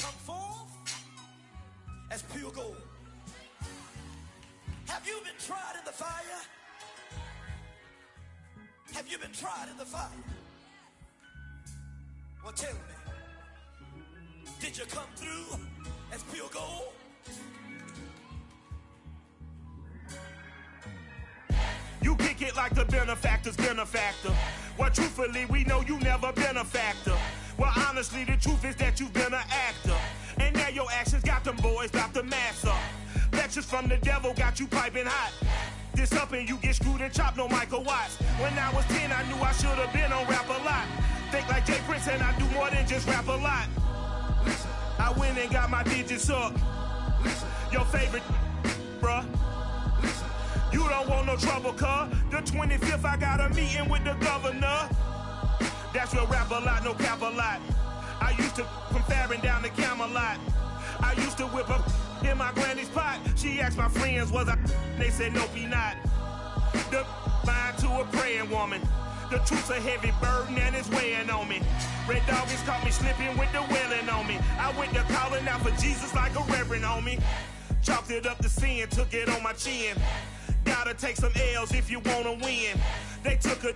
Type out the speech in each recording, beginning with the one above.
come forth as pure gold. Have you been tried in the fire? Have you been tried in the fire? Well, tell me, did you come through as pure gold? You kick it like the benefactor's benefactor. Well, truthfully, we know you never been a factor. Well, honestly, the truth is that you've been an actor. And now your actions got them boys about to mass up. Lectures from the devil got you piping hot. This up and you get screwed and chopped, no Michael Watts. When I was 10, I knew I should have been on rap a lot. Think like Jay Prince and I do more than just rap a lot. Listen, I went and got my digits up. Listen, your favorite, bruh. Listen, you don't want no trouble, cuz. The 25th, I got a meeting with the governor. That's real rap a lot, no cap a lot. I used to from Farron down to Camelot. I used to whip up in my granny's pot. She asked my friends, was I? They said, nope, he not. The mind to a praying woman. The truth's a heavy burden and it's weighing on me. Red Doggies caught me slipping with the wailing on me. I went to calling out for Jesus like a reverend homie. Chalked it up to sin, took it on my chin. Gotta take some L's if you wanna win. They took a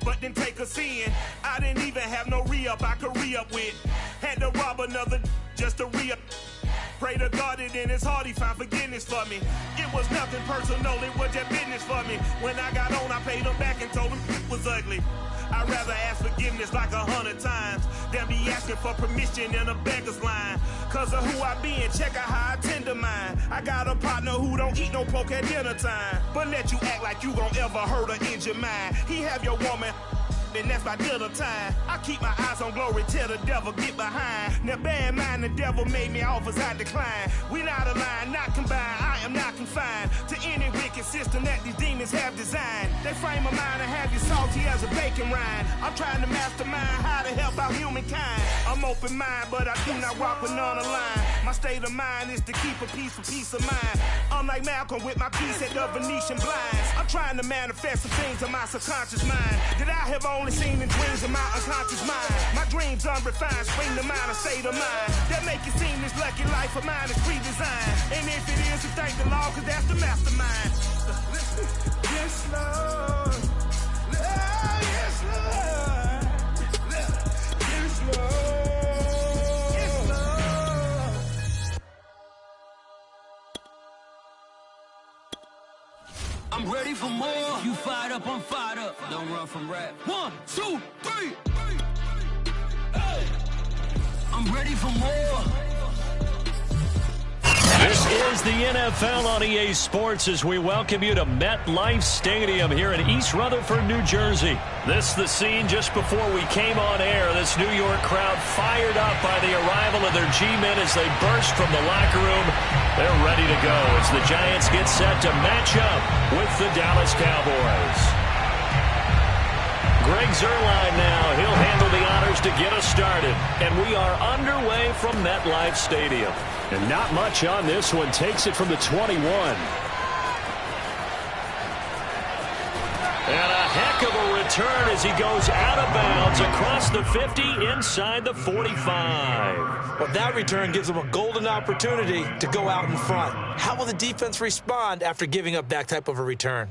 but didn't take a sin. I didn't even have no re-up I could re-up with. Had to rob another just to re-up. Pray to God that in his heart he found forgiveness for me. It was nothing personal, it was just business for me. When I got on, I paid him back and told him it was ugly. I'd rather ask forgiveness like 100 times than be asking for permission in a beggar's line. Cause of who I be and check out how I tend to mine. I got a partner who don't eat no pork at dinner time, but let you act like you gon' ever hurt or injure mine. He have your woman, and that's my dinner time. I keep my eyes on glory till the devil get behind. Now bad mind, the devil made me offers I decline. We not aligned, not combined, I am not confined to any wicked system that these demons have designed. They frame a mind and have you salty as a bacon rind. I'm trying to mastermind how to help out humankind. I'm open mind, but I do not rock with none aligned. My state of mind is to keep a peace of mind. I'm like Malcolm with my piece at the Venetian blinds. I'm trying to manifest some things in my subconscious mind that I have only seen in dreams of my unconscious mind. My dreams unrefined, spring to mind, a state of mind that make it seem this lucky life of mine is pre-designed. And if it is, to thank the Lord, cause that's the mastermind. Yes, Lord. Oh, yes, Lord. Yes, Lord. I'm ready for more. You fired up, I'm fired up. Don't run from rap. 1, 2, 3. Hey. I'm ready for more. This is the NFL on EA Sports as we welcome you to MetLife Stadium here in East Rutherford, New Jersey. This is the scene just before we came on air. This New York crowd fired up by the arrival of their G-men as they burst from the locker room. They're ready to go as the Giants get set to match up with the Dallas Cowboys. Greg Zuerlein now. He'll handle the honors to get us started. And we are underway from MetLife Stadium. And not much on this one. Takes it from the 21. And a heck of a return as he goes out of bounds across the 50 inside the 45. Well, that return gives them a golden opportunity to go out in front. How will the defense respond after giving up that type of a return?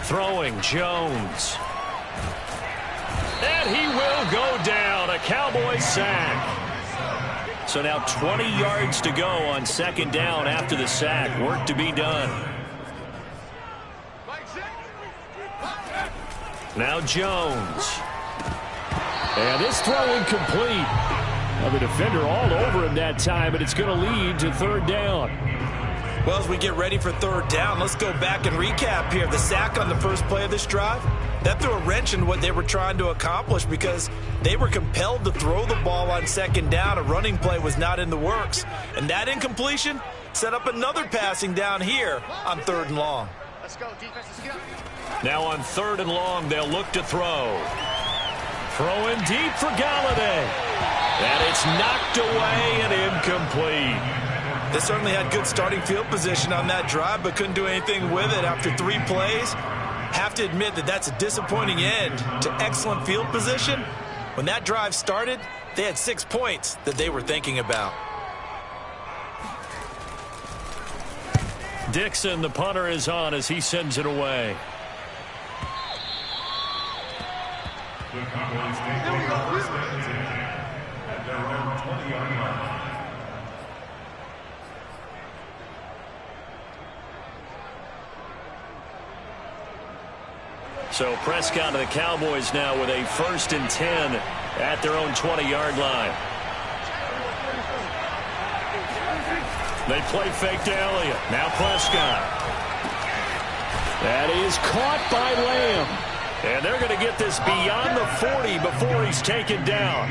Throwing Jones. And he will go down. A Cowboy sack. So now 20 yards to go on second down after the sack. Work to be done. Now Jones. And this throw incomplete. Well, the defender all over him that time, but it's going to lead to third down. Well, as we get ready for third down, let's go back and recap here. The sack on the first play of this drive, that threw a wrench in what they were trying to accomplish because they were compelled to throw the ball on second down. A running play was not in the works. And that incompletion set up another passing down here on third and long. Let's go, defense. Let's get up. Now on third and long, they'll look to throw. Throwing deep for Galladay. And it's knocked away and incomplete. They certainly had good starting field position on that drive, but couldn't do anything with it after 3 plays. Have to admit that that's a disappointing end to excellent field position. When that drive started, they had 6 points that they were thinking about. Dixon, the punter, is on as he sends it away. The Cowboys take over first and 10 at their own 20-yard line. So Prescott and the Cowboys now with a 1st and 10 at their own 20-yard line. They play fake to Elliott. Now Prescott. That is caught by Lamb. And they're going to get this beyond the 40 before he's taken down.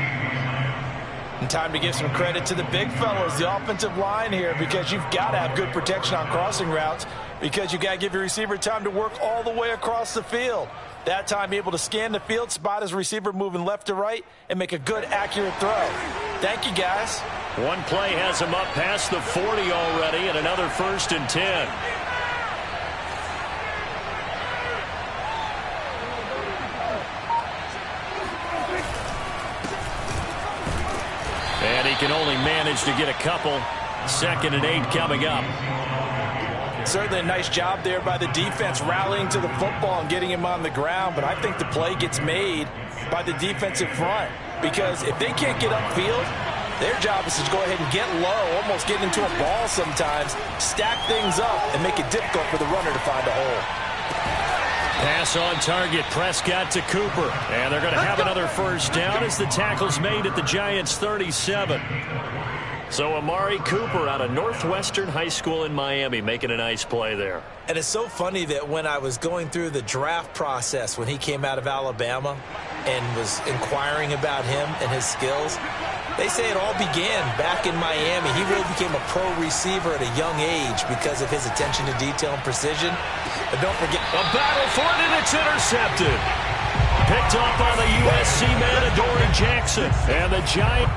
And time to give some credit to the big fellas, the offensive line here, because you've got to have good protection on crossing routes, because you've got to give your receiver time to work all the way across the field. That time, able to scan the field, spot his receiver moving left to right, and make a good, accurate throw. Thank you, guys. One play has him up past the 40 already, and another 1st and 10. And he can only manage to get a couple. 2nd and 8 coming up. Certainly a nice job there by the defense, rallying to the football and getting him on the ground. But I think the play gets made by the defensive front, because if they can't get upfield, their job is to go ahead and get low, almost get into a ball sometimes, stack things up, and make it difficult for the runner to find a hole. Pass on target, Prescott to Cooper. And they're going to have another 1st down as the tackle's made at the Giants' 37. So Amari Cooper out of Northwestern High School in Miami making a nice play there. And it's so funny that when I was going through the draft process when he came out of Alabama and was inquiring about him and his skills, they say it all began back in Miami. He really became a pro receiver at a young age because of his attention to detail and precision. But don't forget, a battle for it, and it's intercepted. Picked up by the USC man, Adoree Jackson. And the Giants.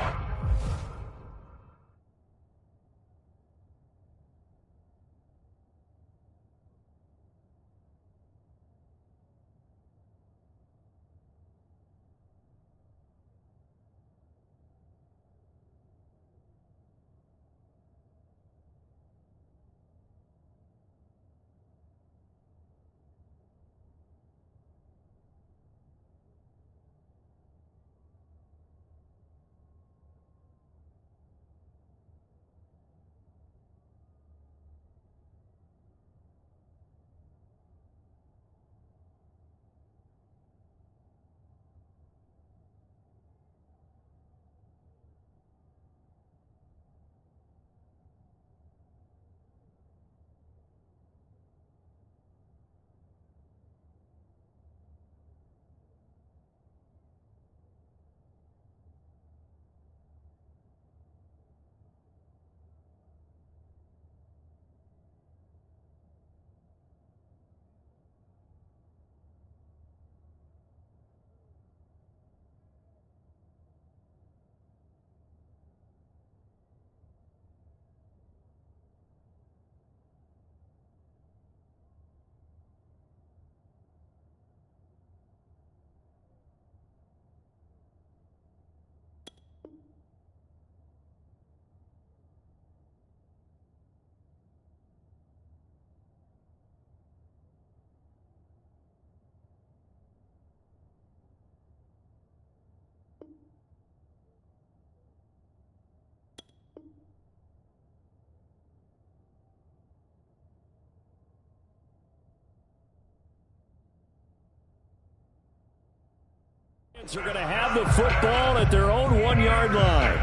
Are going to have the football at their own 1-yard line.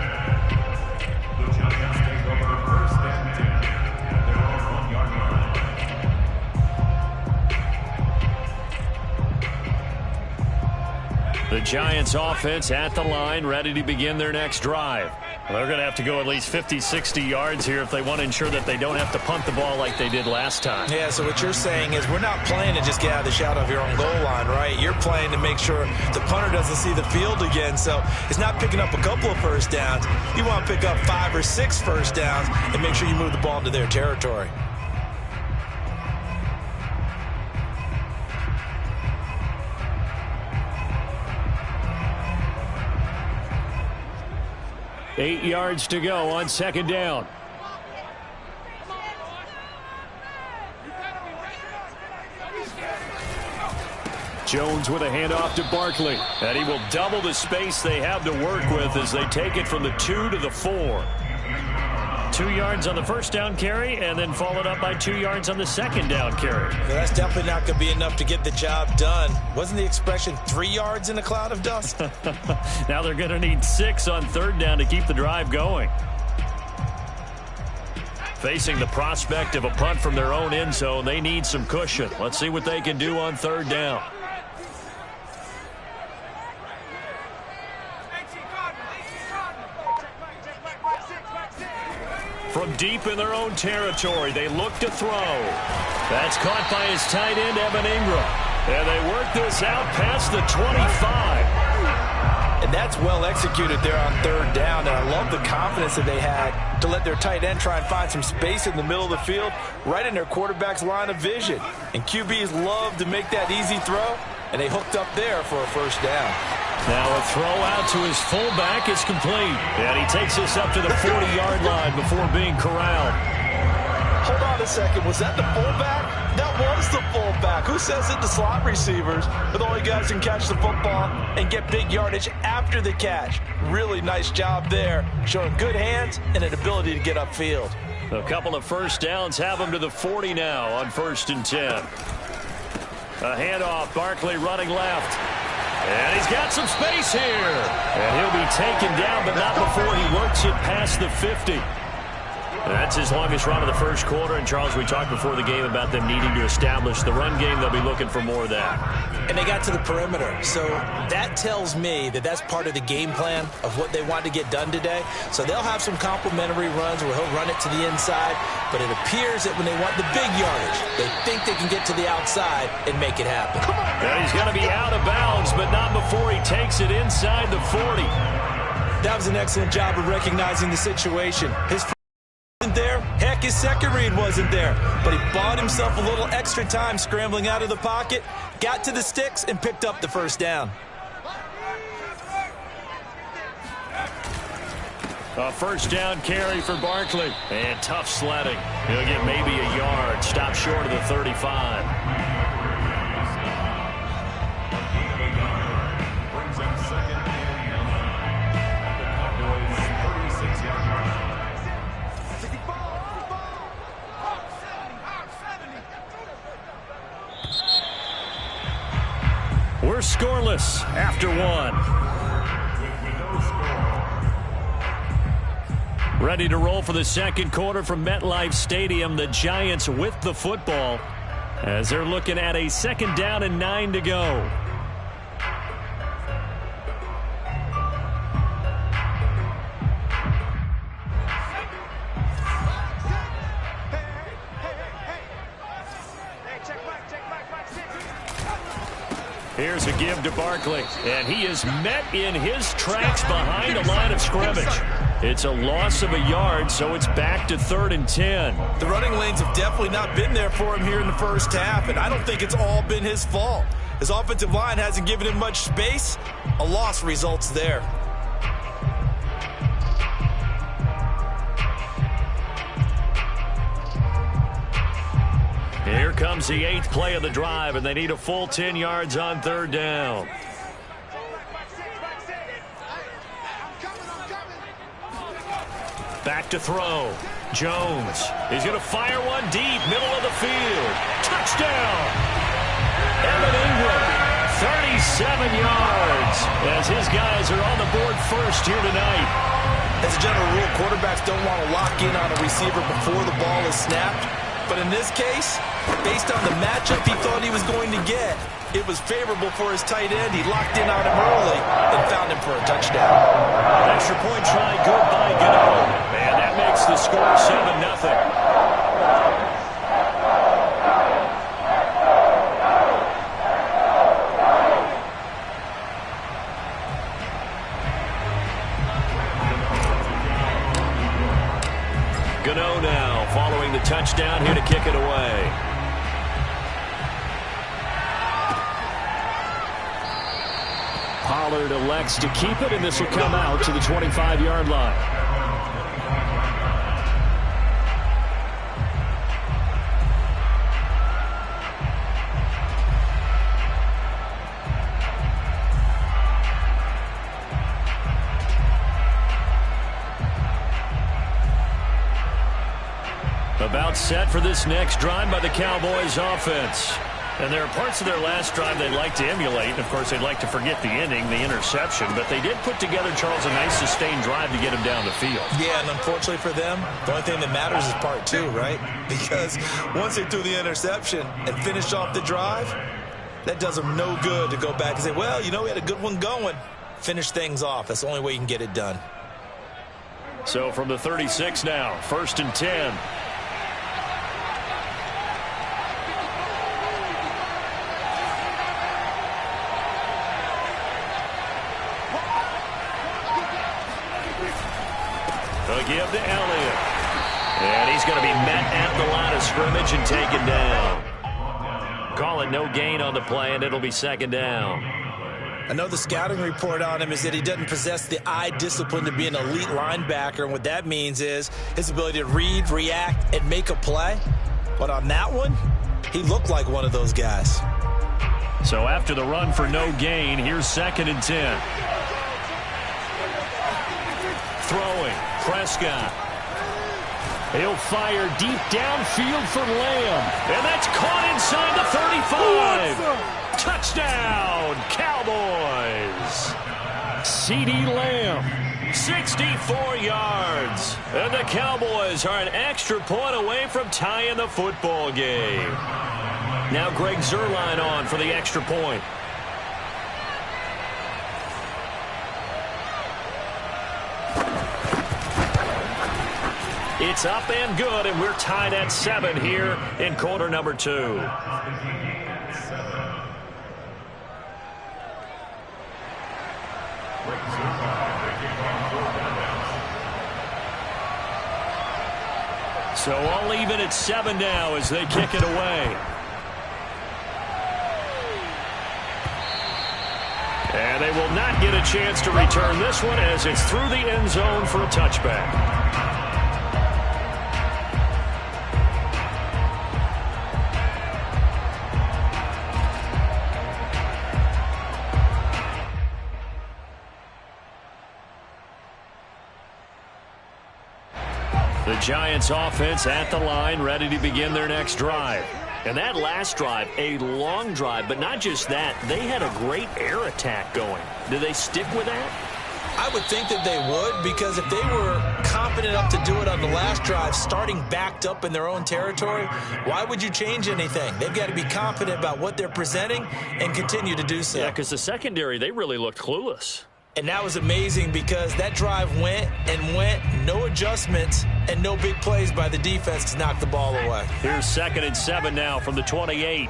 The Giants take over 1st and 10 at their own 1-yard line. The Giants offense at the line, ready to begin their next drive. They're going to have to go at least 50, 60 yards here if they want to ensure that they don't have to punt the ball like they did last time. Yeah, so what you're saying is we're not playing to just get out of the shadow of your own goal line, right? You're playing to make sure the punter doesn't see the field again. So it's not picking up a couple of first downs. You want to pick up 5 or 6 first downs and make sure you move the ball into their territory. Eight yards to go on second down. Jones with a handoff to Barkley. And he will double the space they have to work with as they take it from the 2 to the 4. 2 yards on the first down carry and then followed up by 2 yards on the second down carry. Well, that's definitely not going to be enough to get the job done. Wasn't the expression 3 yards in a cloud of dust? Now they're going to need 6 on third down to keep the drive going. Facing the prospect of a punt from their own end zone, they need some cushion. Let's see what they can do on third down. From deep in their own territory, they look to throw. That's caught by his tight end, Evan Ingram. And they work this out past the 25. And that's well executed there on third down. And I love the confidence that they had to let their tight end try and find some space in the middle of the field, right in their quarterback's line of vision. And QBs love to make that easy throw, and they hooked up there for a first down. Now a throw out to his fullback is complete. And he takes this up to the 40-yard line before being corralled. Hold on a second. Was that the fullback? That was the fullback. Who says it to slot receivers? But the only guys can catch the football and get big yardage after the catch. Really nice job there, showing good hands and an ability to get upfield. A couple of first downs have him to the 40 now on 1st and 10. A handoff, Barkley running left. And he's got some space here. And he'll be taken down, but not before he works it past the 50. That's his longest run of the first quarter. And, Charles, we talked before the game about them needing to establish the run game. They'll be looking for more of that. And they got to the perimeter. So that tells me that that's part of the game plan of what they want to get done today. So they'll have some complementary runs where he'll run it to the inside. But it appears that when they want the big yardage, they think they can get to the outside and make it happen. And he's going to be out of bounds, but not before he takes it inside the 40. That was an excellent job of recognizing the situation. His wasn't there. Heck, his second read wasn't there. But he bought himself a little extra time scrambling out of the pocket, got to the sticks, and picked up the first down. A first down carry for Barkley. And tough sledding. He'll get maybe a yard. Stop short of the 35. We're scoreless after one. Ready to roll for the second quarter from MetLife Stadium. The Giants with the football as they're looking at a 2nd down and 9 to go. Here's a give to Barkley, and he is met in his tracks behind the line of scrimmage. It's a loss of a yard, so it's back to 3rd and 10. The running lanes have definitely not been there for him here in the first half, and I don't think it's all been his fault. His offensive line hasn't given him much space. A loss results there. Here comes the 8th play of the drive, and they need a full 10 yards on 3rd down. Back to throw. Jones. He's going to fire one deep, middle of the field. Touchdown! Evan Ingram, 37 yards, as his guys are on the board first here tonight. As a general rule, quarterbacks don't want to lock in on a receiver before the ball is snapped. But in this case, based on the matchup he thought he was going to get, it was favorable for his tight end. He locked in on him early and found him for a touchdown. An extra point try good by Gano. And that makes the score 7-0. Gano now following the touchdown here to kick it away. Pollard elects to keep it, and this will come out to the 25-yard line. About set for this next drive by the Cowboys offense. And there are parts of their last drive they'd like to emulate. And, of course, they'd like to forget the inning, the interception. But they did put together, Charles, a nice sustained drive to get him down the field. Yeah, and unfortunately for them, the only thing that matters is part two, right? Because once they threw the interception and finished off the drive, that does them no good to go back and say, well, you know, we had a good one going. Finish things off. That's the only way you can get it done. So from the 36 now, 1st and 10. They'll give to Elliott. And he's going to be met at the line of scrimmage and taken down. Call it no gain on the play, and it'll be 2nd down. I know the scouting report on him is that he doesn't possess the eye discipline to be an elite linebacker. And what that means is his ability to read, react, and make a play. But on that one, he looked like one of those guys. So after the run for no gain, here's 2nd and 10. Throwing, Prescott. He'll fire deep downfield for Lamb. And that's caught inside the 35. Touchdown, Cowboys. CeeDee Lamb, 64 yards. And the Cowboys are an extra point away from tying the football game. Now Greg Zuerlein on for the extra point. It's up and good, and we're tied at 7 here in quarter number 2. So I'll leave it at 7 now as they kick it away. And they will not get a chance to return this one as it's through the end zone for a touchback. The Giants offense at the line, ready to begin their next drive. And that last drive, a long drive, but not just that. They had a great air attack going. Do they stick with that? I would think that they would, because if they were confident enough to do it on the last drive, starting backed up in their own territory, why would you change anything? They've got to be confident about what they're presenting and continue to do so. Yeah, because the secondary, they really looked clueless. And that was amazing because that drive went and went, no adjustments, and no big plays by the defense to knock the ball away. Here's 2nd and 7 now from the 28.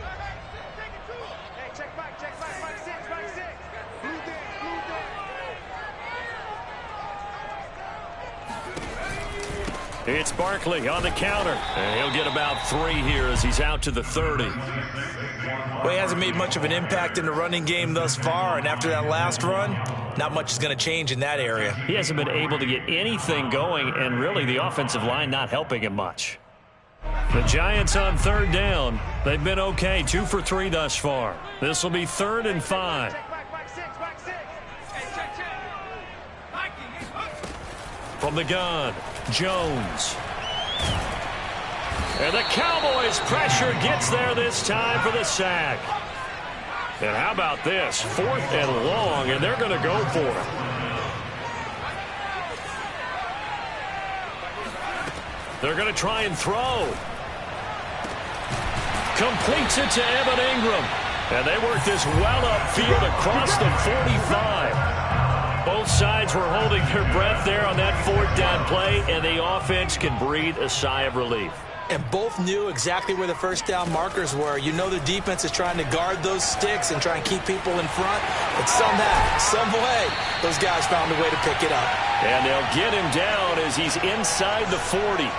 It's Barkley on the counter. And he'll get about 3 here as he's out to the 30. Well, he hasn't made much of an impact in the running game thus far, and after that last run, not much is going to change in that area. He hasn't been able to get anything going, and really the offensive line not helping him much. The Giants on 3rd down. They've been okay, 2 for 3 thus far. This will be 3rd and 5. From the gun, Jones. And the Cowboys' pressure gets there this time for the sack. And how about this? 4th and long, and they're going to go for it. They're going to try and throw. Completes it to Evan Ingram. And they work this well upfield across the 45. Both sides were holding their breath there on that fourth down play, and the offense can breathe a sigh of relief. And both knew exactly where the first down markers were. You know the defense is trying to guard those sticks and try and keep people in front. But somehow, some way, those guys found a way to pick it up. And they'll get him down as he's inside the 40.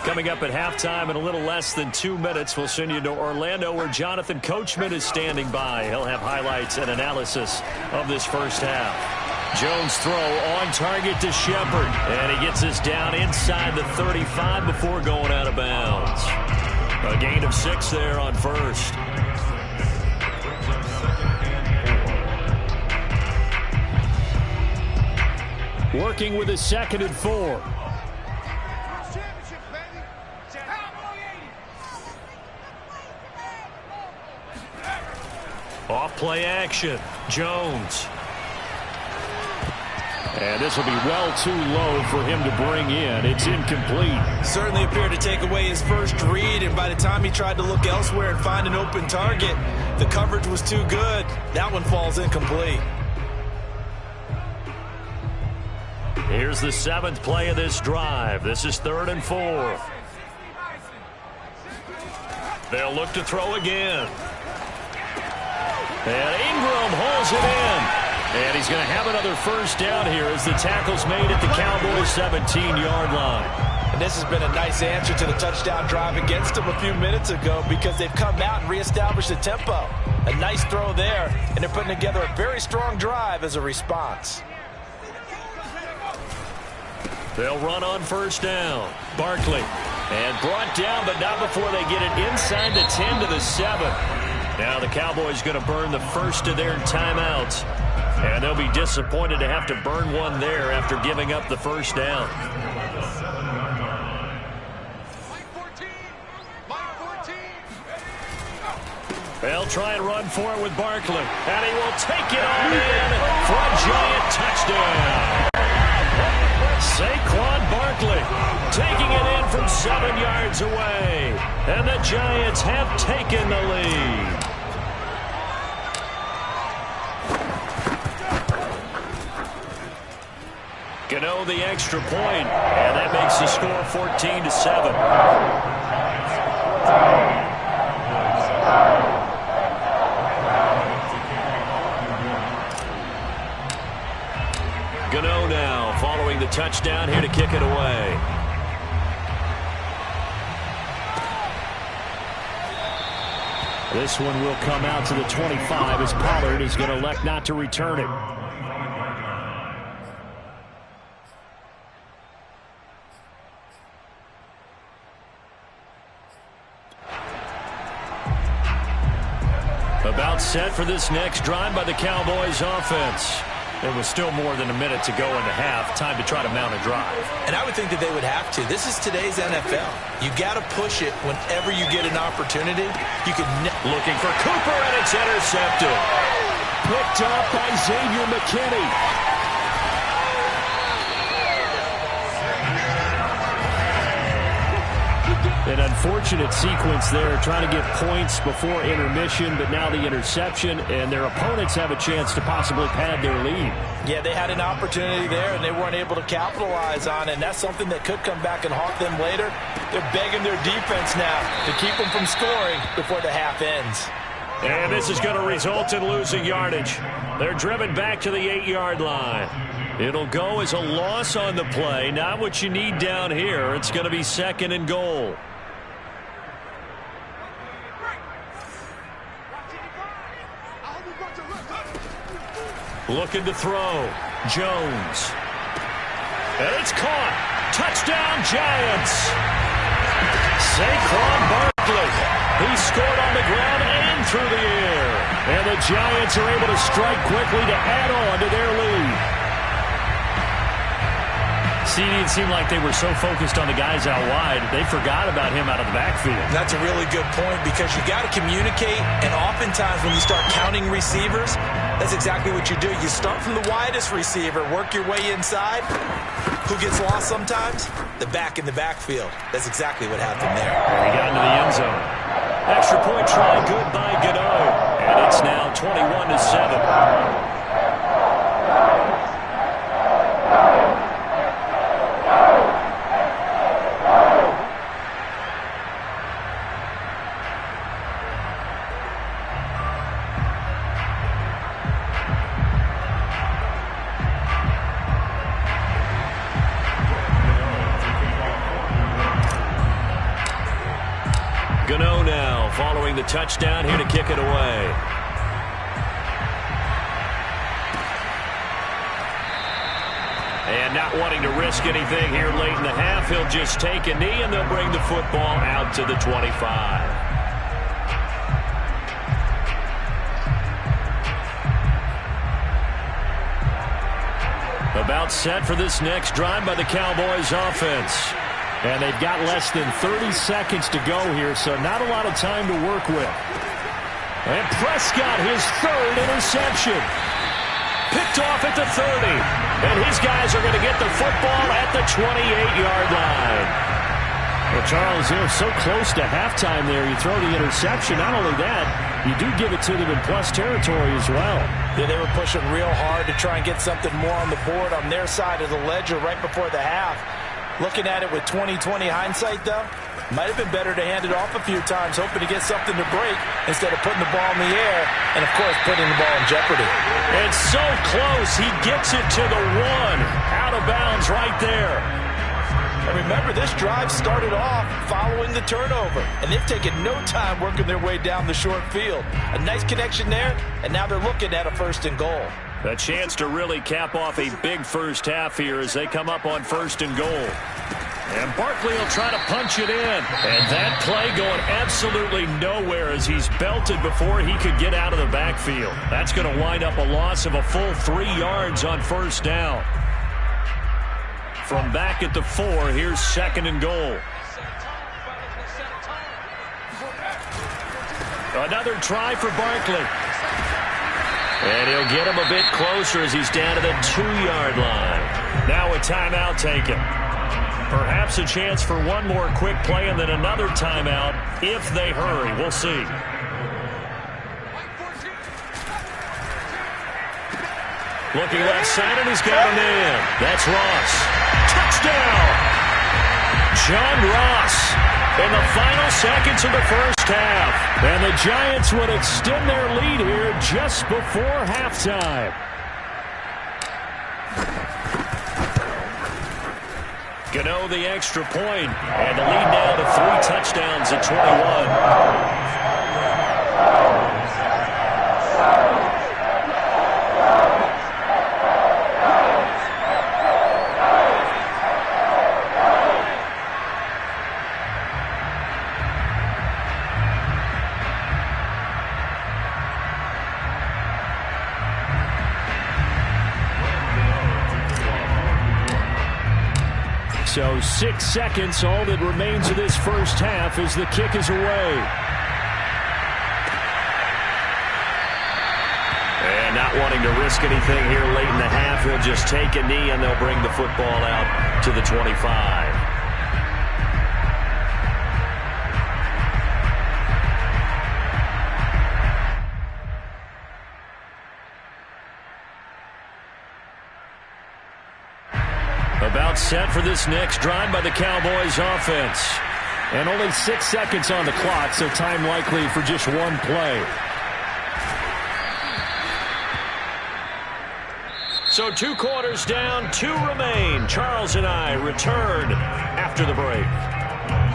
Coming up at halftime in a little less than 2 minutes, we'll send you to Orlando where Jonathan Coachman is standing by. He'll have highlights and analysis of this first half. Jones throw on target to Shepard, and he gets us down inside the 35 before going out of bounds. A gain of 6 there on first. Working with a 2nd and 4. Off play action. Jones. And this will be well too low for him to bring in. It's incomplete. Certainly appeared to take away his first read, and by the time he tried to look elsewhere and find an open target, the coverage was too good. That one falls incomplete. Here's the 7th play of this drive. This is 3rd and 4. They'll look to throw again. And Ingram holds it in. And he's going to have another first down here as the tackle's made at the Cowboys' 17-yard line. And this has been a nice answer to the touchdown drive against them a few minutes ago because they've come out and reestablished the tempo. A nice throw there, and they're putting together a very strong drive as a response. They'll run on first down. Barkley. And brought down, but not before they get it inside the 10 to the 7. Now the Cowboys going to burn the first of their timeouts. And they'll be disappointed to have to burn one there after giving up the first down. They'll try and run for it with Barkley. And he will take it on in for a giant touchdown. Saquon Barkley taking it in from 7 yards away. And the Giants have taken the lead. Gano the extra point, and that makes the score 14-7. Gano now following the touchdown here to kick it away. This one will come out to the 25 as Pollard is going to elect not to return it. About set for this next drive by the Cowboys offense. There was still more than a minute to go in the half. Time to try to mount a drive. And I would think that they would have to. This is today's NFL. You got to push it whenever you get an opportunity. You can looking for Cooper, and it's intercepted. Picked up by Xavier McKinney. An unfortunate sequence there, trying to get points before intermission, but now the interception, and their opponents have a chance to possibly pad their lead. Yeah, they had an opportunity there, and they weren't able to capitalize on it, and that's something that could come back and haunt them later. They're begging their defense now to keep them from scoring before the half ends. And this is going to result in losing yardage. They're driven back to the 8-yard line. It'll go as a loss on the play, not what you need down here. It's going to be 2nd and goal. Looking to throw. Jones. And it's caught. Touchdown, Giants. Saquon Barkley. He scored on the ground and through the air. And the Giants are able to strike quickly to add on to their lead. It seemed like they were so focused on the guys out wide, they forgot about him out of the backfield. That's a really good point because you got to communicate, and oftentimes when you start counting receivers, That's exactly what you do. You start from the widest receiver, work your way inside. Who gets lost sometimes? The back in the backfield. That's exactly what happened there. He got into the end zone. Extra point try good by Gano. And it's now 21-7. Gano now following the touchdown here to kick it away. And not wanting to risk anything here late in the half, he'll just take a knee and they'll bring the football out to the 25. About set for this next drive by the Cowboys offense. And they've got less than 30 seconds to go here, so not a lot of time to work with. And Prescott, his third interception. Picked off at the 30. And his guys are going to get the football at the 28-yard line. Well, Charles, they're so close to halftime there. You throw the interception. Not only that, you do give it to them in plus territory as well. Yeah, they were pushing real hard to try and get something more on the board on their side of the ledger right before the half. Looking at it with 20/20 hindsight, though, might have been better to hand it off a few times, hoping to get something to break instead of putting the ball in the air and, of course, putting the ball in jeopardy. It's so close. He gets it to the one. Out of bounds right there. And remember, this drive started off following the turnover, and they've taken no time working their way down the short field. A nice connection there, and now they're looking at a 1st and goal. A chance to really cap off a big first half here as they come up on 1st and goal. And Barkley will try to punch it in. And that play going absolutely nowhere as he's belted before he could get out of the backfield. That's going to wind up a loss of a full 3 yards on 1st down. From back at the 4, here's 2nd and goal. Another try for Barkley. And he'll get him a bit closer as he's down to the 2-yard line. Now a timeout taken. Perhaps a chance for one more quick play and then another timeout if they hurry. We'll see. Looking left side, and he's got a man. That's Ross. Touchdown! John Ross in the final seconds of the first half. And the Giants would extend their lead here just before halftime. Gano the extra point, and the lead now to 3 touchdowns at 21. So 6 seconds, all that remains of this first half as the kick is away. And not wanting to risk anything here late in the half, he'll just take a knee and they'll bring the football out to the 25. About set for this next drive by the Cowboys offense. And only 6 seconds on the clock, so time likely for just one play. So 2 quarters down, 2 remain. Charles and I return after the break.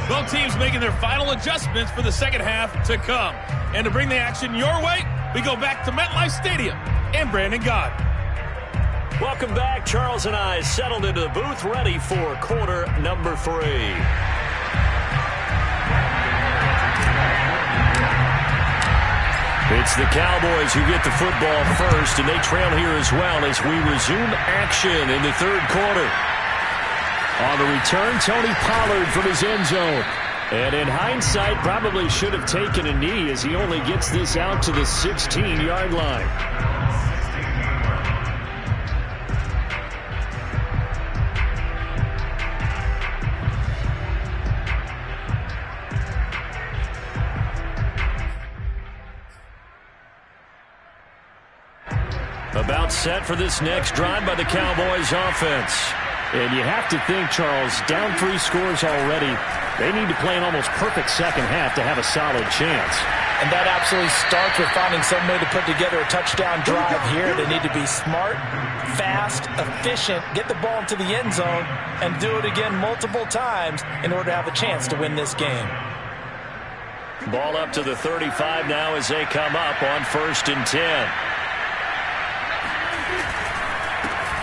Both teams making their final adjustments for the second half to come. And to bring the action your way, we go back to MetLife Stadium and Brandon Gott. Welcome back. Charles and I settled into the booth, ready for quarter number 3. It's the Cowboys who get the football first, and they trail here as well as we resume action in the 3rd quarter. On the return, Tony Pollard from his end zone. And in hindsight, probably should have taken a knee as he only gets this out to the 16-yard line. set for this next drive by the Cowboys offense. And you have to think, Charles, down 3 scores already. They need to play an almost perfect second half to have a solid chance. And that absolutely starts with finding some way to put together a touchdown drive here. They need to be smart, fast, efficient, get the ball into the end zone, and do it again multiple times in order to have a chance to win this game. Ball up to the 35 now as they come up on 1st and 10.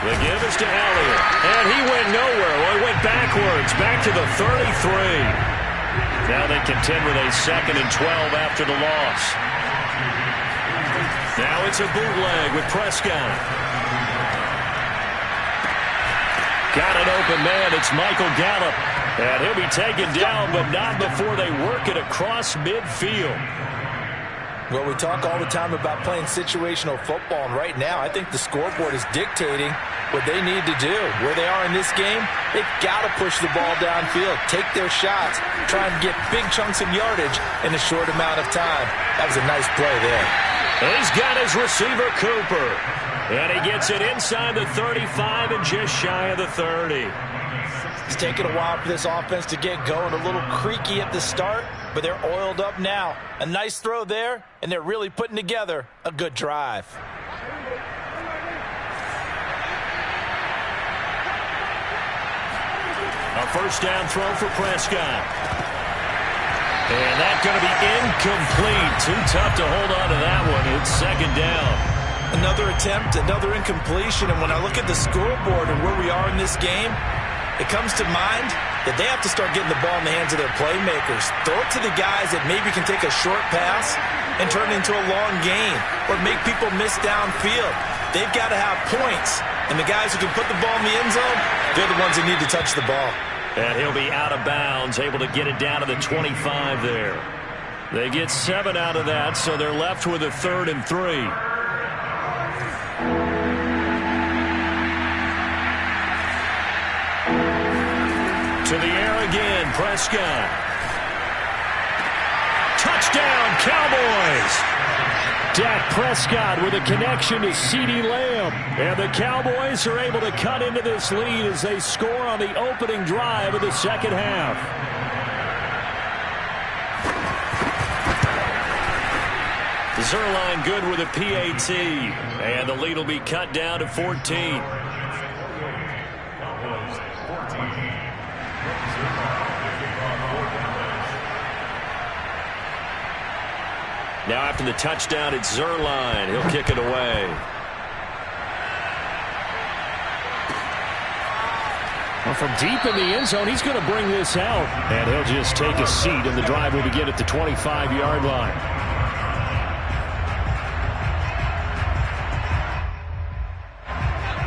The give is to Elliott, and he went nowhere. Well, he went backwards, back to the 33. Now they contend with a 2nd and 12 after the loss. Now it's a bootleg with Prescott. Got an open man. It's Michael Gallup. And he'll be taken down, but not before they work it across midfield. Well, we talk all the time about playing situational football, and right now I think the scoreboard is dictating what they need to do. Where they are in this game, they've got to push the ball downfield, take their shots, try and get big chunks of yardage in a short amount of time. That was a nice play there. He's got his receiver, Cooper. And he gets it inside the 35 and just shy of the 30. It's taken a while for this offense to get going. A little creaky at the start, but they're oiled up now. A nice throw there, and they're really putting together a good drive. A 1st down throw for Prescott. And that's going to be incomplete. Too tough to hold on to that one. It's 2nd down. Another attempt, another incompletion, and when I look at the scoreboard and where we are in this game, it comes to mind that they have to start getting the ball in the hands of their playmakers. Throw it to the guys that maybe can take a short pass and turn it into a long gain or make people miss downfield. They've got to have points, and the guys who can put the ball in the end zone, they're the ones that need to touch the ball. And he'll be out of bounds, able to get it down to the 25 there. They get 7 out of that, so they're left with a 3rd and 3. To the air again, Prescott. Touchdown, Cowboys! Dak Prescott with a connection to CeeDee Lamb. And the Cowboys are able to cut into this lead as they score on the opening drive of the second half. Zerline good with a PAT. And the lead will be cut down to 14. Now after the touchdown, it's Zerline. He'll kick it away. Well, from deep in the end zone, he's going to bring this out. And he'll just take a seat, and the drive will begin at the 25-yard line.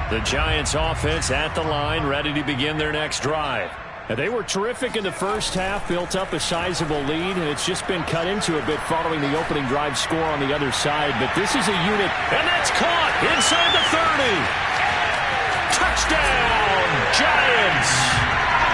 The Giants offense at the line, ready to begin their next drive. And they were terrific in the first half, built up a sizable lead, and it's just been cut into a bit following the opening drive score on the other side. But this is a unit, and that's caught inside the 30. Touchdown, Giants!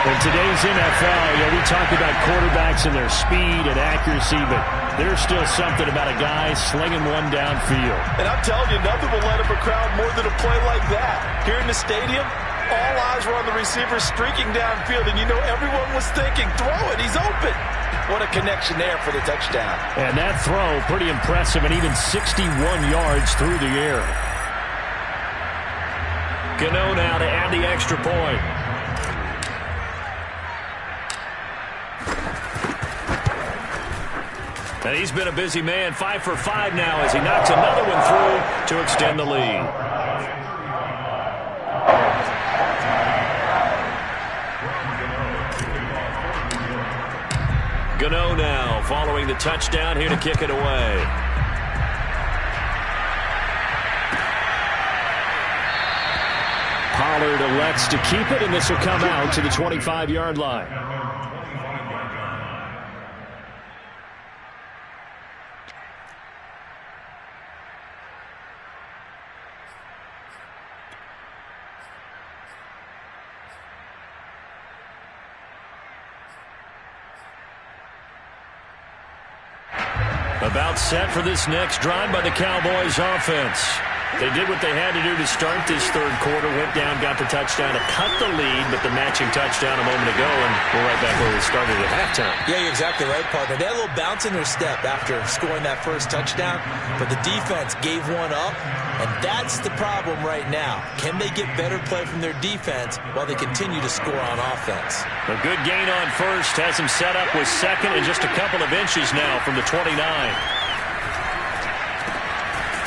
In today's NFL, we talk about quarterbacks and their speed and accuracy, but there's still something about a guy slinging one downfield. And I'm telling you, nothing will light up a crowd more than a play like that. Here in the stadium, all eyes were on the receiver streaking downfield, and you know everyone was thinking, throw it, he's open. What a connection there for the touchdown. And that throw, pretty impressive, and even 61 yards through the air. Gano now to add the extra point. And he's been a busy man, 5 for 5 now as he knocks another one through to extend the lead. Gano now following the touchdown here to kick it away. Pollard elects to keep it, and this will come out to the 25-yard line. About set for this next drive by the Cowboys offense. They did what they had to do to start this third quarter, went down, got the touchdown to cut the lead, but the matching touchdown a moment ago, and we're right back where we started at halftime. Yeah, you're exactly right, partner. They had a little bounce in their step after scoring that first touchdown, but the defense gave one up, and that's the problem right now. Can they get better play from their defense while they continue to score on offense? A good gain on first has him set up with second and just a couple of inches now from the 29.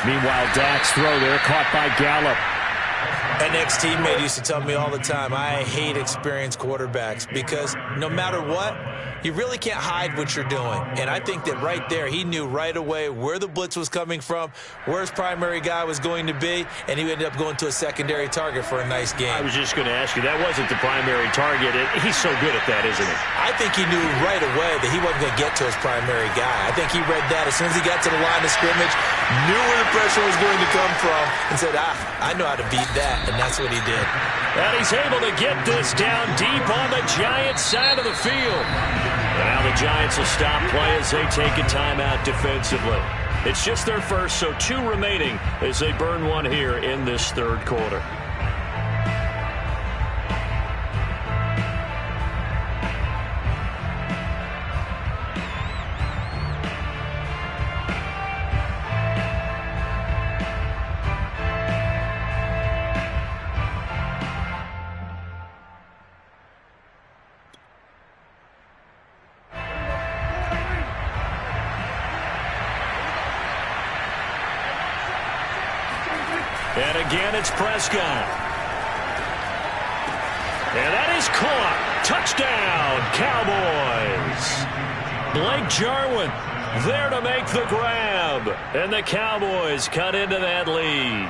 Meanwhile, Dak's throw there caught by Gallup. An ex-teammate used to tell me all the time, I hate experienced quarterbacks because no matter what, you really can't hide what you're doing. And I think that right there, he knew right away where the blitz was coming from, where his primary guy was going to be, and he ended up going to a secondary target for a nice game. I was just going to ask you, that wasn't the primary target. He's so good at that, isn't he? I think he knew right away that he wasn't going to get to his primary guy. I think he read that as soon as he got to the line of scrimmage, knew where the pressure was going to come from, and said, I know how to beat that, and that's what he did. And he's able to get this down deep on the Giants' side of the field. Now the Giants will stop play as they take a timeout defensively. It's just their first, so 2 remaining as they burn one here in this third quarter. And again, it's Prescott. And that is caught. Touchdown, Cowboys. Blake Jarwin there to make the grab. And the Cowboys cut into that lead.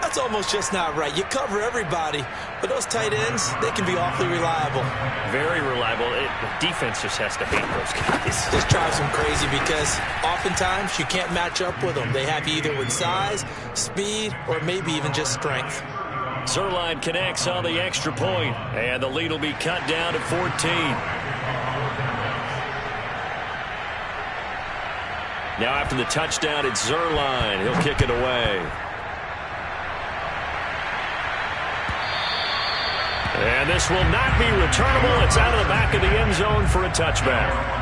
That's almost just not right. You cover everybody, but those tight ends, they can be awfully reliable. Very reliable. The defense just has to hate those guys. This drives them crazy because oftentimes you can't match up with them. They have you either with size, speed, or maybe even just strength. Zerline connects on the extra point, and the lead will be cut down to 14. Now after the touchdown, it's Zerline. He'll kick it away. And this will not be returnable. It's out of the back of the end zone for a touchback.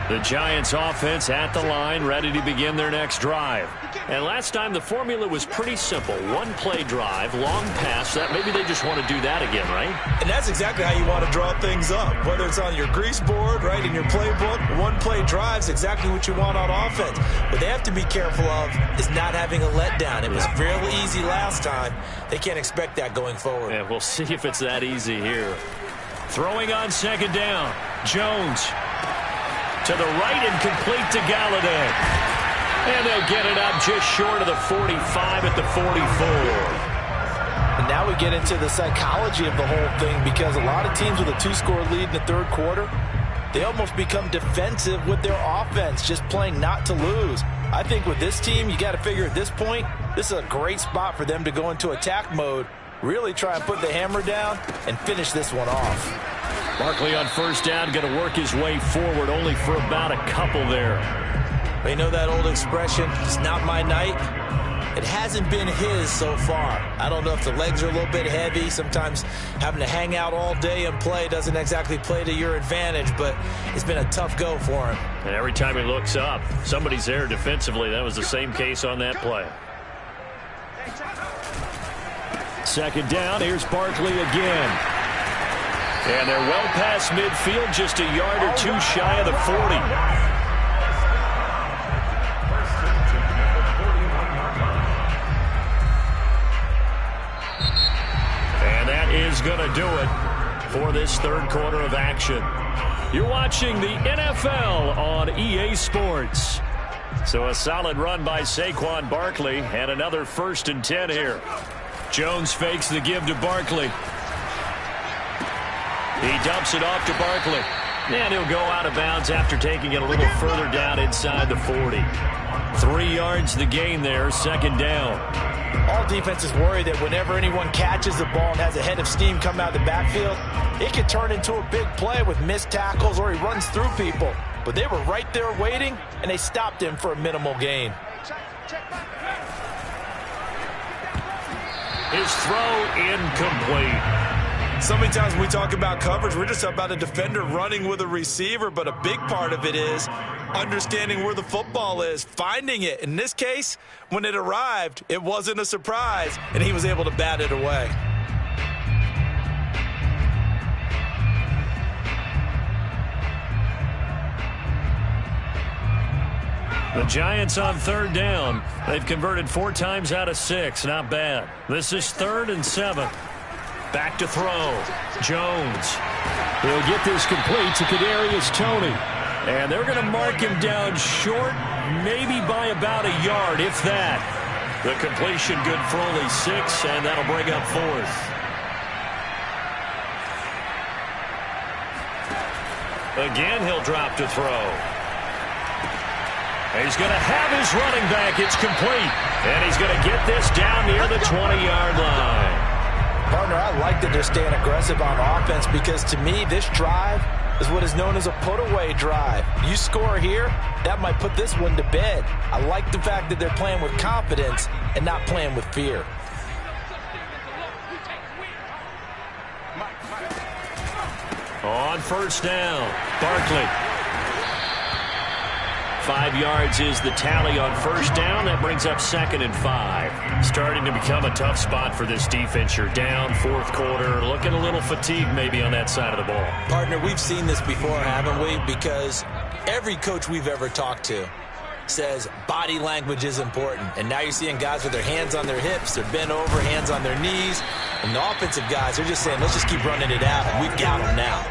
The Giants offense at the line, ready to begin their next drive. And last time the formula was pretty simple. One-play drive, long pass. That maybe they just want to do that again, right? And that's exactly how you want to draw things up. Whether it's on your grease board, right, in your playbook, one-play drive's exactly what you want on offense. What they have to be careful of is not having a letdown. It was real easy last time. They can't expect that going forward. Yeah, we'll see if it's that easy here. Throwing on second down. Jones to the right and complete to Galladay. And they'll get it up just short of the 45 at the 44. And now we get into the psychology of the whole thing because a lot of teams with a 2-score lead in the third quarter, they almost become defensive with their offense, just playing not to lose. I think with this team, you got to figure at this point, this is a great spot for them to go into attack mode, really try and put the hammer down and finish this one off. Barkley on first down, going to work his way forward, only for about a couple there. You know that old expression, it's not my night? It hasn't been his so far. I don't know if the legs are a little bit heavy. Sometimes having to hang out all day and play doesn't exactly play to your advantage, but it's been a tough go for him. And every time he looks up, somebody's there defensively. That was the same case on that play. Second down, here's Barkley again. And they're well past midfield, just a yard or two shy of the 40. Is going to do it for this third quarter of action. You're watching the NFL on EA Sports. So a solid run by Saquon Barkley and another 1st and 10 here. Jones fakes the give to Barkley. He dumps it off to Barkley. And he'll go out of bounds after taking it a little further down inside the 40. 3 yards the gain there, second down. All defenses worry that whenever anyone catches the ball and has a head of steam come out of the backfield, it could turn into a big play with missed tackles or he runs through people. But they were right there waiting, and they stopped him for a minimal gain. His throw incomplete. So many times when we talk about coverage, we're just about a defender running with a receiver, but a big part of it is understanding where the football is, finding it. In this case, when it arrived, it wasn't a surprise, and he was able to bat it away. The Giants on third down. They've converted 4 times out of 6. Not bad. This is 3rd and 7. Back to throw. Jones. He'll get this complete to Kadarius Toney. And they're going to mark him down short, maybe by about a yard, if that. The completion good for only 6, and that'll bring up 4th. Again, he'll drop to throw. He's going to have his running back. It's complete. And he's going to get this down near the 20-yard line. Partner, I like that they're staying aggressive on offense because to me, this drive is what is known as a put-away drive. You score here, that might put this one to bed. I like the fact that they're playing with confidence and not playing with fear. On first down, Barkley. 5 yards is the tally on first down. That brings up 2nd and 5. Starting to become a tough spot for this defense. You're down 4th quarter. Looking a little fatigued maybe on that side of the ball. Partner, we've seen this before, haven't we? Because every coach we've ever talked to says body language is important. And now you're seeing guys with their hands on their hips. They're bent over, hands on their knees. And the offensive guys are just saying, let's just keep running it out. And we've got them now.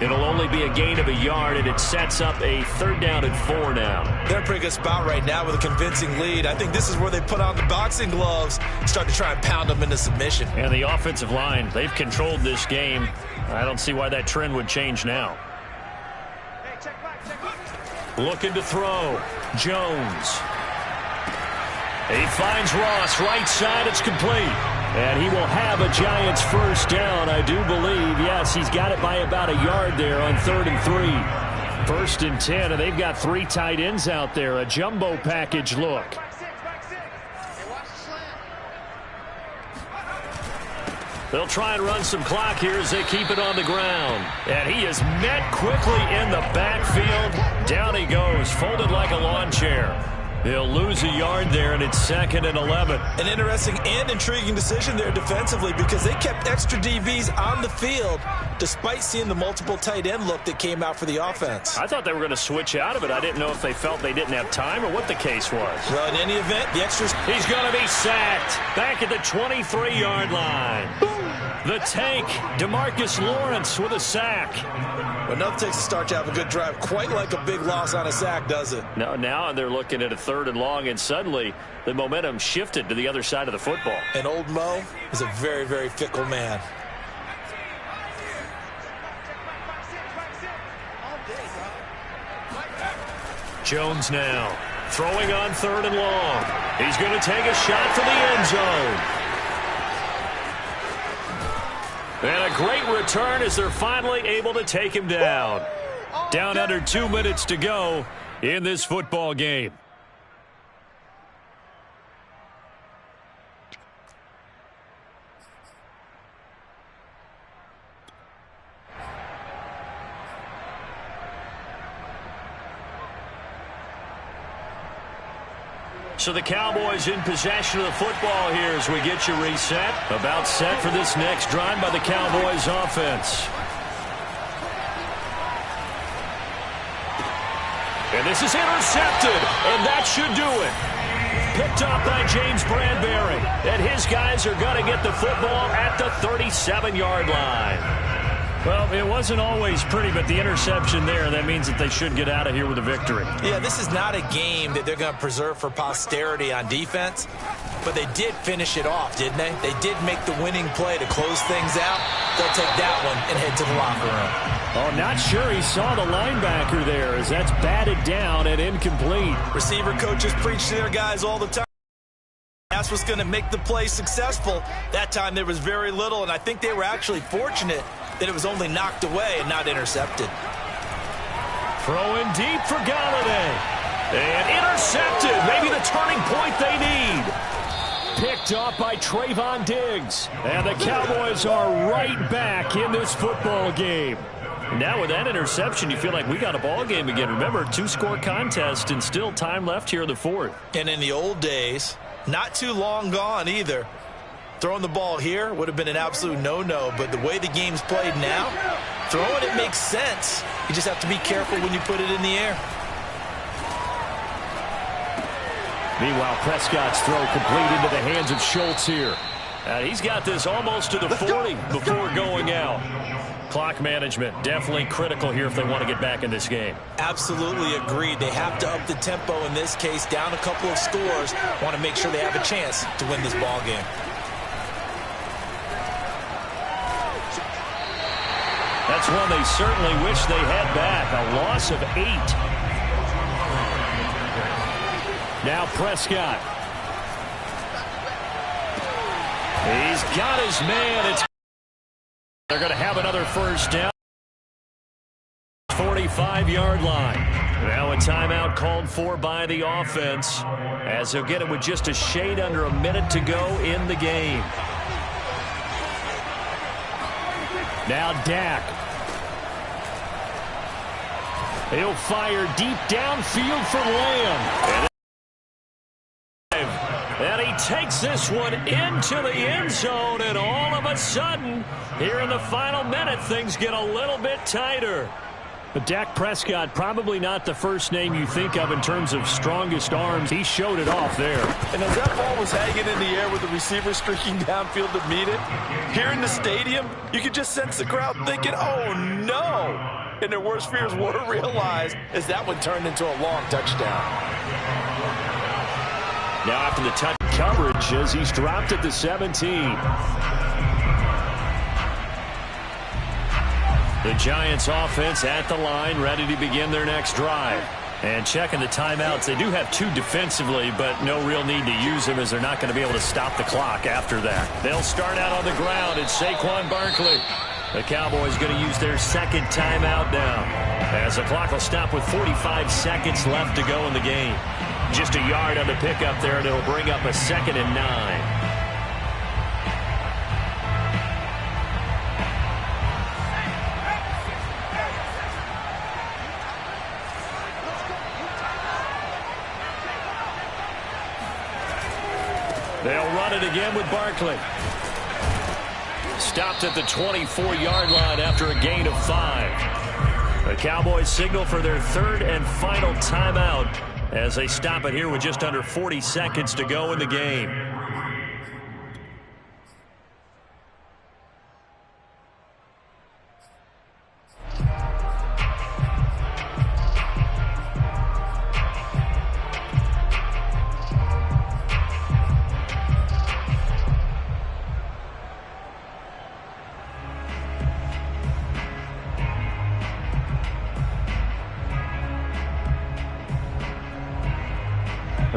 It'll only be a gain of a yard, and it sets up a 3rd down and 4 now. They're in a pretty good spot right now with a convincing lead. I think this is where they put on the boxing gloves and start to try and pound them into submission. And the offensive line, they've controlled this game. I don't see why that trend would change now. Looking to throw. Jones. He finds Ross. Right side, it's complete. And he will have a Giants first down, I do believe. Yes, he's got it by about a yard there on 3rd and 3. 1st and 10, and they've got 3 tight ends out there. A jumbo package look. They'll try and run some clock here as they keep it on the ground. And he is met quickly in the backfield. Down he goes, folded like a lawn chair. They'll lose a yard there, and it's 2nd and 11. An interesting and intriguing decision there defensively because they kept extra DBs on the field despite seeing the multiple tight end look that came out for the offense. I thought they were going to switch out of it. I didn't know if they felt they didn't have time or what the case was. Well, in any event, the extras... He's going to be sacked back at the 23-yard line. The tank, DeMarcus Lawrence with a sack. But nothing takes a start to have a good drive quite like a big loss on a sack, does it? No, now they're looking at a 3rd and long, and suddenly the momentum shifted to the other side of the football. And old Mo is a very, very fickle man. Jones now throwing on 3rd and long. He's going to take a shot for the end zone. And a great return as they're finally able to take him down. Down under 2 minutes to go in this football game. So the Cowboys in possession of the football here as we get you reset. About set for this next drive by the Cowboys offense. And this is intercepted, and that should do it. Picked off by James Bradbury. And his guys are going to get the football at the 37-yard line. Well, it wasn't always pretty, but the interception there, that means that they should get out of here with a victory. Yeah, this is not a game that they're going to preserve for posterity on defense, but they did finish it off, didn't they? They did make the winning play to close things out. They'll take that one and head to the locker room. Oh, not sure he saw the linebacker there as that's batted down and incomplete. Receiver coaches preach to their guys all the time. That's what's going to make the play successful. That time there was very little, and I think they were actually fortunate that it was only knocked away and not intercepted. Throwing deep for Galladay. And intercepted. Maybe the turning point they need. Picked off by Trayvon Diggs. And the Cowboys are right back in this football game. Now with that interception, you feel like we got a ball game again. Remember, 2-score contest and still time left here in the fourth. And in the old days, not too long gone either, throwing the ball here would have been an absolute no-no. But the way the game's played now, throwing it makes sense. You just have to be careful when you put it in the air. Meanwhile, Prescott's throw complete into the hands of Schultz here. He's got this almost to the 40 before going out. Clock management definitely critical here if they want to get back in this game. Absolutely agreed. They have to up the tempo in this case, down a couple of scores. Want to make sure they have a chance to win this ball game. That's one they certainly wish they had back. A loss of 8. Now Prescott. He's got his man. They're going to have another first down. 45-yard line. Now a timeout called for by the offense, as they'll get it with just a shade under a minute to go in the game. Now Dak. He'll fire deep downfield for Lamb. And he takes this one into the end zone, and all of a sudden, here in the final minute, things get a little bit tighter. But Dak Prescott, probably not the first name you think of in terms of strongest arms. He showed it off there. And as that ball was hanging in the air with the receiver streaking downfield to meet it, here in the stadium, you could just sense the crowd thinking, oh, no. And their worst fears were realized as that one turned into a long touchdown. Now after the touch coverage as he's dropped at the 17. The Giants offense at the line, ready to begin their next drive. And checking the timeouts. They do have 2 defensively, but no real need to use them as they're not going to be able to stop the clock after that. They'll start out on the ground. It's Saquon Barkley. The Cowboys going to use their second timeout now, as the clock will stop with 45 seconds left to go in the game. Just a yard on the pickup there, and it'll bring up a 2nd and 9. They'll run it again with Barkley. Stopped at the 24-yard line after a gain of 5. The Cowboys signal for their 3rd and final timeout as they stop it here with just under 40 seconds to go in the game.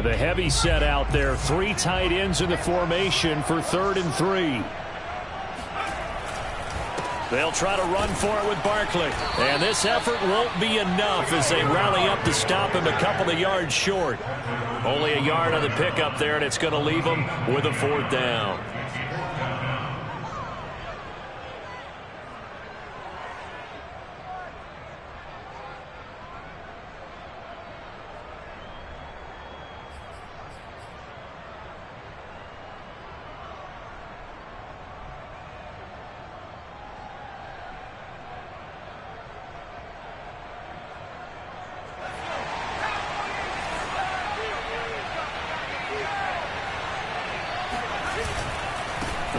The heavy set out there. 3 tight ends in the formation for 3rd and 3. They'll try to run for it with Barkley. And this effort won't be enough as they rally up to stop him a couple of yards short. Only a yard on the pickup there, and it's going to leave them with a 4th down.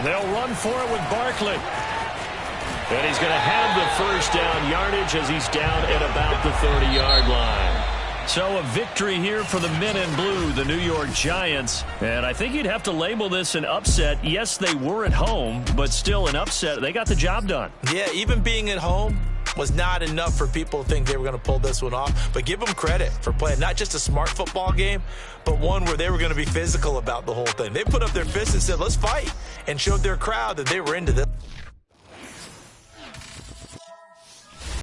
They'll run for it with Barkley. And he's going to have the first down yardage as he's down at about the 30-yard line. So a victory here for the men in blue, the New York Giants. And I think you'd have to label this an upset. Yes, they were at home, but still an upset. They got the job done. Yeah, even being at home, was not enough for people to think they were going to pull this one off. But give them credit for playing not just a smart football game, but one where they were going to be physical about the whole thing. They put up their fists and said, let's fight, and showed their crowd that they were into this.